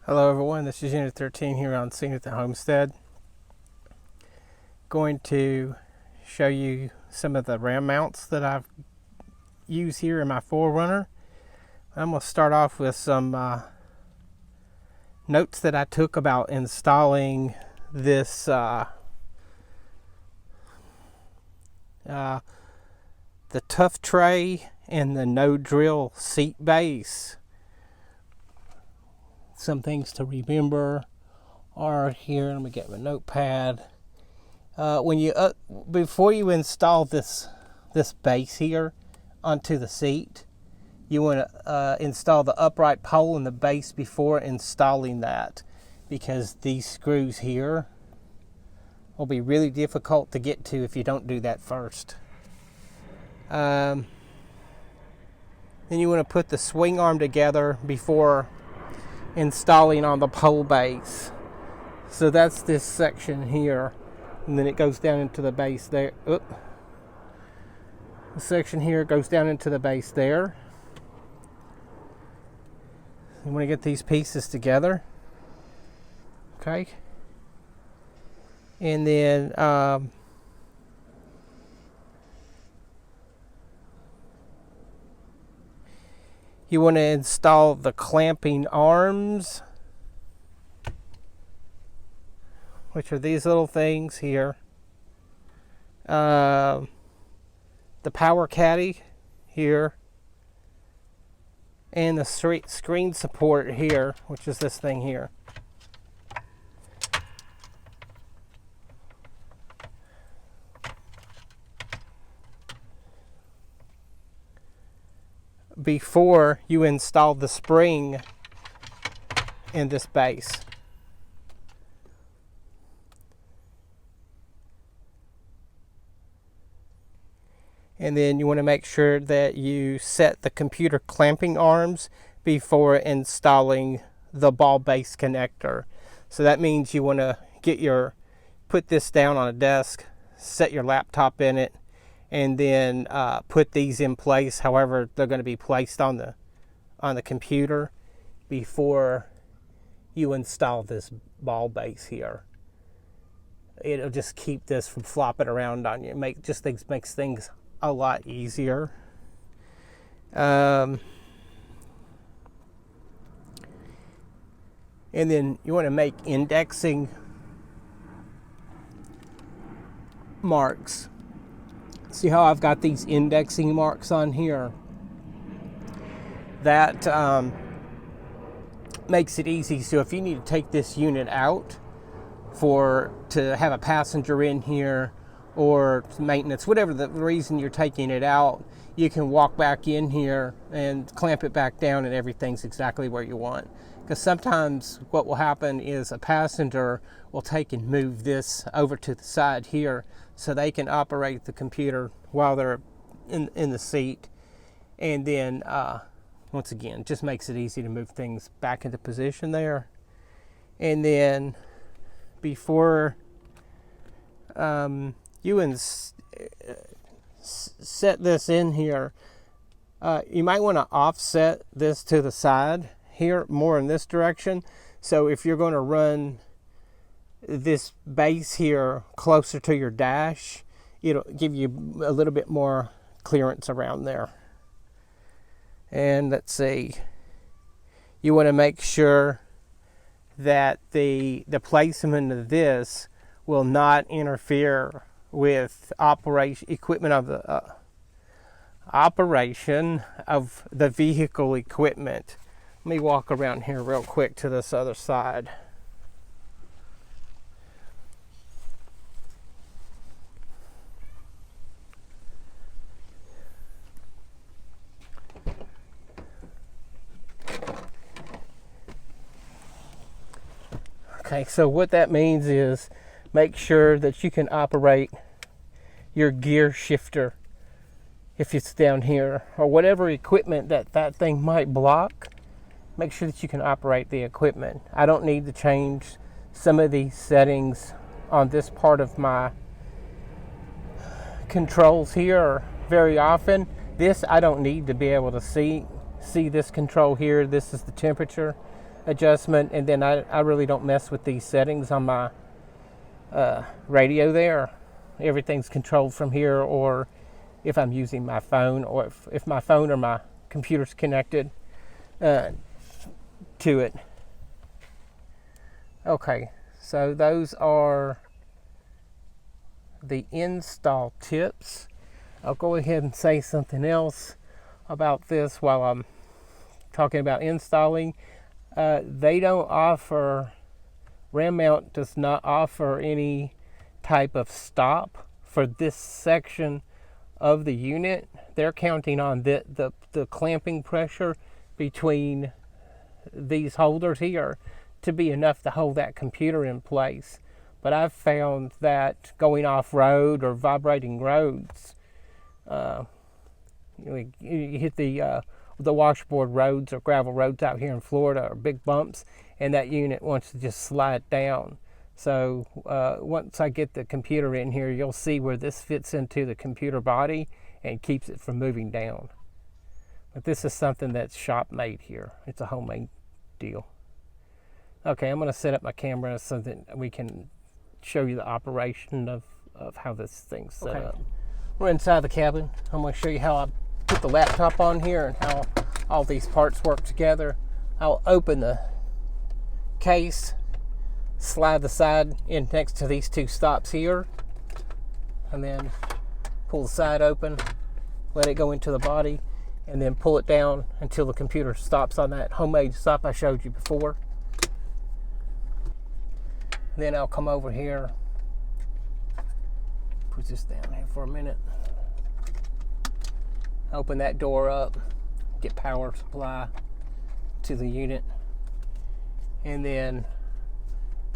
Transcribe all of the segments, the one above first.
Hello everyone, this is Unit 13 here on Scene at the Homestead. Going to show you some of the ram mounts that I've used here in my 4Runner. I'm going to start off with some notes that I took about installing this the tough tray and the no drill seat base. Some things to remember are here. Let me get my notepad. Before you install this base here onto the seat, you want to install the upright pole and the base before installing that, because these screws here will be really difficult to get to if you don't do that first. Then you want to put the swing arm together before installing on the pole base. So that's this section here, and then it goes down into the base there. The section here goes down into the base there. You want to get these pieces together, okay? And then you want to install the clamping arms, which are these little things here. The power caddy here, and the screen support here, which is this thing here. Before you install the spring in this base. And then you want to make sure that you set the computer clamping arms before installing the ball base connector. So that means you want to put this down on a desk, set your laptop in it, and then put these in place however they're going to be placed on the computer before you install this ball base here. It'll just keep this from flopping around on you. Makes things a lot easier. And then you want to make indexing marks. See how I've got these indexing marks on here? That makes it easy. So if you need to take this unit out to have a passenger in here or maintenance, whatever the reason you're taking it out, you can walk back in here and clamp it back down and everything's exactly where you want. Because sometimes what will happen is a passenger will take and move this over to the side here so they can operate the computer while they're in the seat. And then, once again, just makes it easy to move things back into position there. And then before you set this in here, you might want to offset this to the side here, more in this direction. So if you're going to run this base here closer to your dash, it'll give you a little bit more clearance around there. And let's see, you want to make sure that the placement of this will not interfere with operation of the vehicle equipment. Let me walk around here real quick to this other side. Okay, so what that means is make sure that you can operate your gear shifter if it's down here, or whatever equipment that thing might block. Make sure that you can operate the equipment. I don't need to change some of these settings on this part of my controls here very often. This I don't need to be able to see this control here. This is the temperature. adjustment, and then I really don't mess with these settings on my radio there. Everything's controlled from here, or if I'm using my phone, or if my phone or my computer's connected to it. Okay, so those are the install tips. I'll go ahead and say something else about this while I'm talking about installing. They don't offer, Ram Mount does not offer any type of stop for this section of the unit. They're counting on the clamping pressure between these holders here to be enough to hold that computer in place. But I've found that going off-road or vibrating roads, you hit the washboard roads or gravel roads out here in Florida, or big bumps, and that unit wants to just slide down. So once I get the computer in here, you'll see where this fits into the computer body and keeps it from moving down. But this is something that's shop made here. It's a homemade deal. Okay, I'm going to set up my camera so that we can show you the operation of how this thing's set up. We're inside the cabin. I'm going to show you how I put the laptop on here and how all these parts work together. I'll open the case, slide the side in next to these two stops here, and then pull the side open, let it go into the body, and then pull it down until the computer stops on that homemade stop I showed you before. Then I'll come over here, put this down here for a minute, open that door up, get power supply to the unit, and then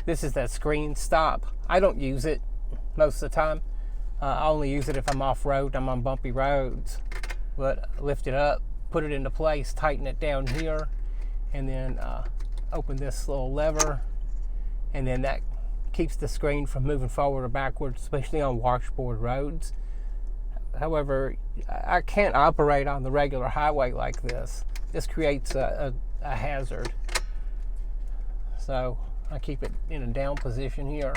this is that screen stop. I don't use it most of the time. I only use it if I'm off-road, I'm on bumpy roads. But lift it up, put it into place, tighten it down here, and then open this little lever, and then that keeps the screen from moving forward or backwards, especially on washboard roads. However, I can't operate on the regular highway like this. This creates a hazard. So I keep it in a down position here,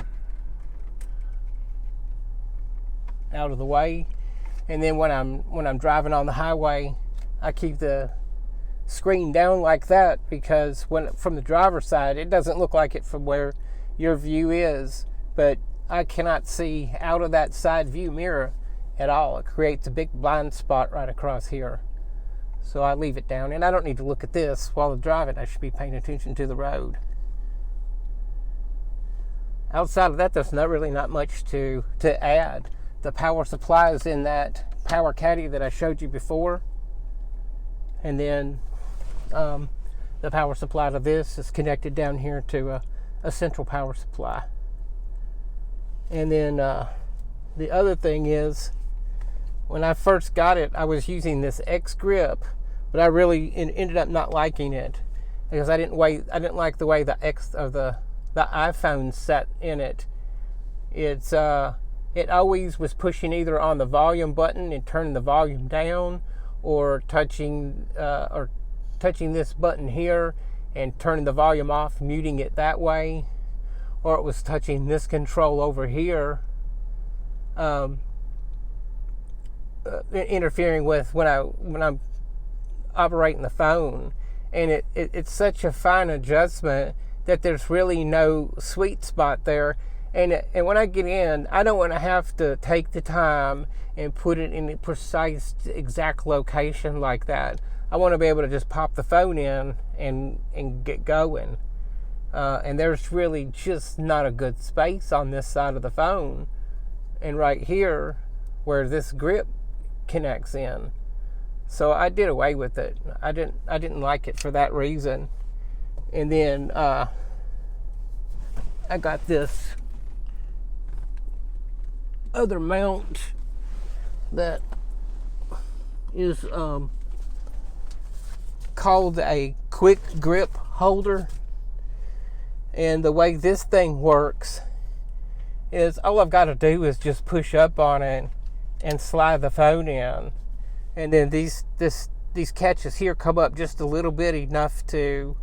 out of the way. And then when I'm driving on the highway, I keep the screen down like that, because from the driver's side, it doesn't look like it from where your view is, but I cannot see out of that side view mirror at all. It creates a big blind spot right across here. So I leave it down, and I don't need to look at this while I'm driving. I should be paying attention to the road. Outside of that, there's not much to add. The power supply is in that power caddy that I showed you before, and then the power supply to this is connected down here to a central power supply. And then the other thing is, when I first got it, I was using this X grip, but I really ended up not liking it because I didn't like the way the iPhone sat in it. It always was pushing either on the volume button and turning the volume down, or touching this button here and turning the volume off, muting it that way, or it was touching this control over here, interfering with when I'm operating the phone. And it's such a fine adjustment that there's really no sweet spot there. And when I get in, I don't want to have to take the time and put it in a precise, exact location like that. I want to be able to just pop the phone in and get going. And there's really just not a good space on this side of the phone, and right here where this grip connects in. So I did away with it. I didn't like it for that reason. And then I got this other mount that is called a quick grip holder. And the way this thing works is all I've got to do is just push up on it and slide the phone in, and then these catches here come up just a little bit, enough to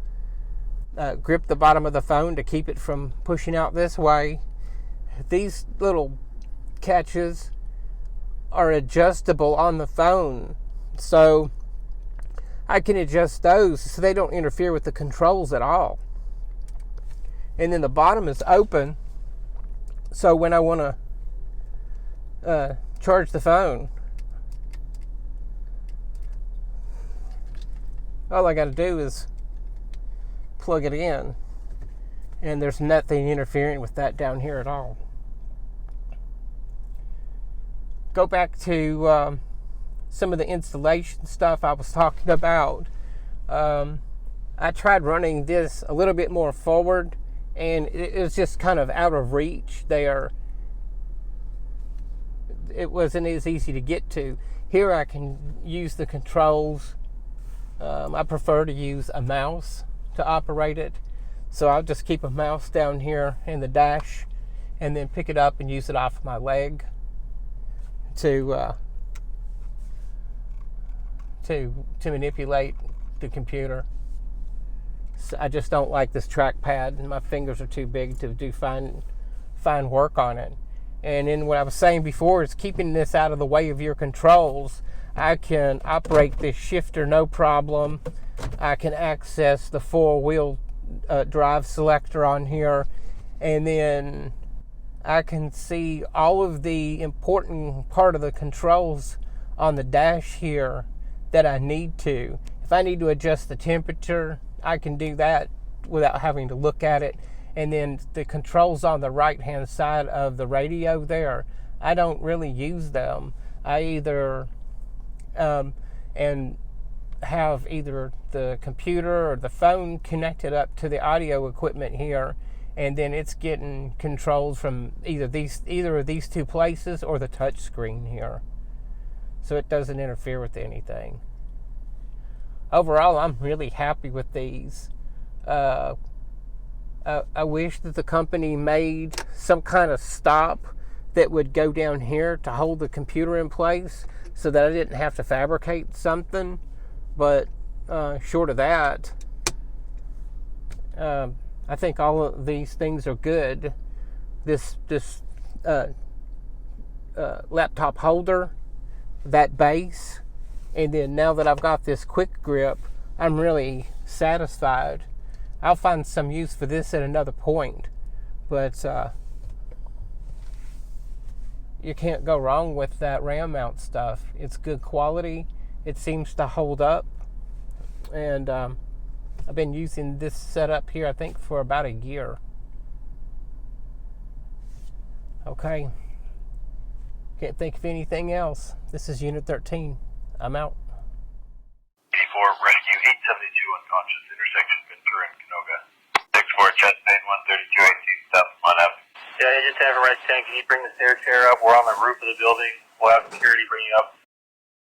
grip the bottom of the phone to keep it from pushing out this way. These little catches are adjustable on the phone, so I can adjust those so they don't interfere with the controls at all. And then the bottom is open, so when I want to charge the phone, all I got to do is plug it in, and there's nothing interfering with that down here at all. Go back to some of the installation stuff I was talking about. I tried running this a little bit more forward, and it was just kind of out of reach there. It wasn't as easy to get to. Here I can use the controls. I prefer to use a mouse to operate it, so I'll just keep a mouse down here in the dash and then pick it up and use it off my leg to manipulate the computer. So I just don't like this trackpad, and my fingers are too big to do fine work on it. And then what I was saying before is keeping this out of the way of your controls. I can operate this shifter no problem. I can access the 4-wheel drive selector on here, and then I can see all of the important part of the controls on the dash here that I need to. If I need to adjust the temperature, I can do that without having to look at it. And then the controls on the right hand side of the radio there, I don't really use them. I either and have either the computer or the phone connected up to the audio equipment here, and then it's getting controls from either of these two places or the touch screen here, so it doesn't interfere with anything. Overall, I'm really happy with these. I wish that the company made some kind of stop that would go down here to hold the computer in place so that I didn't have to fabricate something. But short of that, I think all of these things are good. This laptop holder, that base, and then now that I've got this quick grip, I'm really satisfied. I'll find some use for this at another point, but you can't go wrong with that RAM mount stuff. It's good quality. It seems to hold up, and I've been using this setup here, I think, for about a year. Okay. Can't think of anything else. This is Unit 13. I'm out. 84, rescue 872 unconscious, intersection Ventura and Canoga. 64, chest pain, 132, 18, stop, come on up. Yeah, just have a right 10. Can you bring the stair chair up? We're on the roof of the building. We'll have security bring you up.